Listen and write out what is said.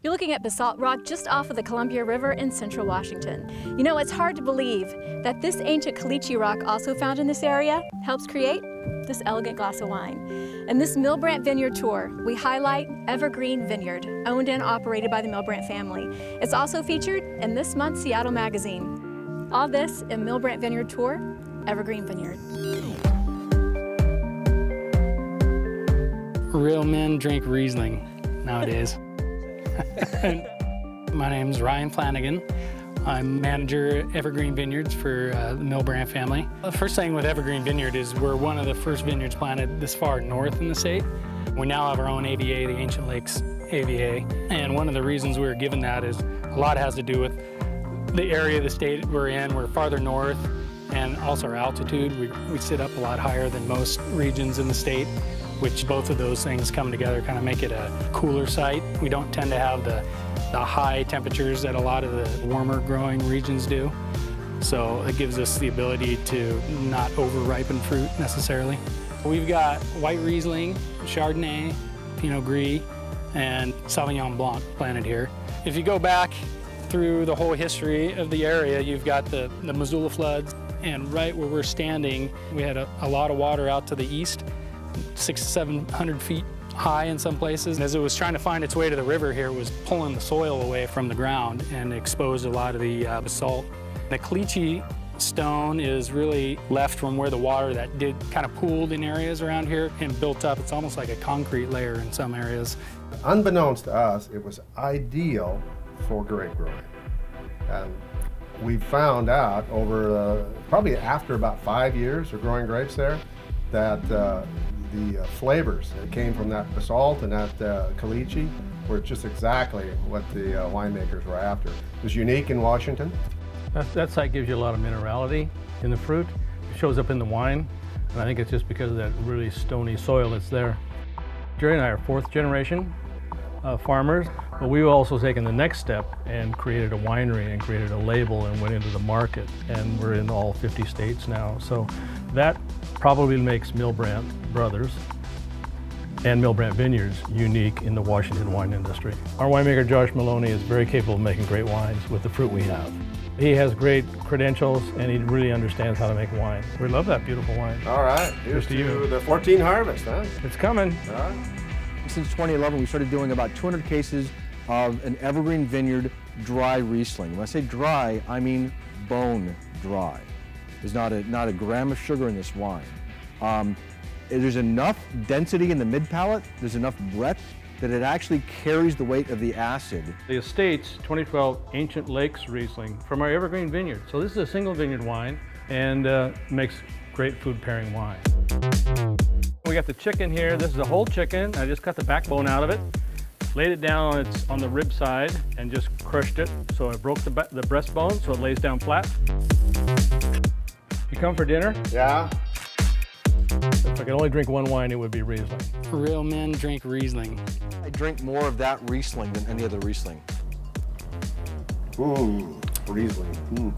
You're looking at basalt rock just off of the Columbia River in central Washington. You know, it's hard to believe that this ancient caliche rock, also found in this area, helps create this elegant glass of wine. In this Milbrandt Vineyard Tour, we highlight Evergreen Vineyard, owned and operated by the Milbrandt family. It's also featured in this month's Seattle magazine. All this in Milbrandt Vineyard Tour, Evergreen Vineyard. Real men drink Riesling nowadays. My name's Ryan Flanagan. I'm manager at Evergreen Vineyards for the Milbrandt family. The first thing with Evergreen Vineyard is we're one of the first vineyards planted this far north in the state. We now have our own AVA, the Ancient Lakes AVA, and one of the reasons we were given that is a lot has to do with the area of the state we're in. We're farther north, and also our altitude. We sit up a lot higher than most regions in the state, which both of those things come together kind of make it a cooler site. We don't tend to have the high temperatures that a lot of the warmer growing regions do. So it gives us the ability to not over-ripen fruit necessarily. We've got white Riesling, Chardonnay, Pinot Gris, and Sauvignon Blanc planted here. If you go back through the whole history of the area, you've got the Missoula floods, and right where we're standing, we had a lot of water out to the east, 600 to 700 feet high in some places. And as it was trying to find its way to the river here, it was pulling the soil away from the ground and exposed a lot of the basalt. The caliche stone is really left from where the water that did kind of pooled in areas around here and built up. It's almost like a concrete layer in some areas. Unbeknownst to us, it was ideal for grape growing. And we found out over, probably after about 5 years of growing grapes there, that the flavors that came from that basalt and that caliche were just exactly what the winemakers were after. It was unique in Washington. That site gives you a lot of minerality in the fruit. It shows up in the wine, and I think it's just because of that really stony soil that's there. Jerry and I are fourth generation farmers, but we've also taken the next step and created a winery and created a label and went into the market, and we're in all 50 states now. So that probably makes Milbrandt Brothers and Milbrandt Vineyards unique in the Washington wine industry. Our winemaker Josh Maloney is very capable of making great wines with the fruit we have. He has great credentials and he really understands how to make wine. We love that beautiful wine. All right, here's to the 14 harvest, huh? It's coming. All right. Since 2011, we started doing about 200 cases of an Evergreen Vineyard dry Riesling. When I say dry, I mean bone dry. There's not a gram of sugar in this wine. There's enough density in the mid-palate, there's enough breadth that it actually carries the weight of the acid. The Estate's 2012 Ancient Lakes Riesling from our Evergreen Vineyard. So this is a single vineyard wine and makes great food pairing wine. We got the chicken here. This is a whole chicken. I just cut the backbone out of it, laid it down on the rib side and just crushed it. So I broke the breastbone so it lays down flat. You come for dinner? Yeah. If I could only drink one wine, it would be Riesling. Real men drink Riesling. I drink more of that Riesling than any other Riesling. Riesling.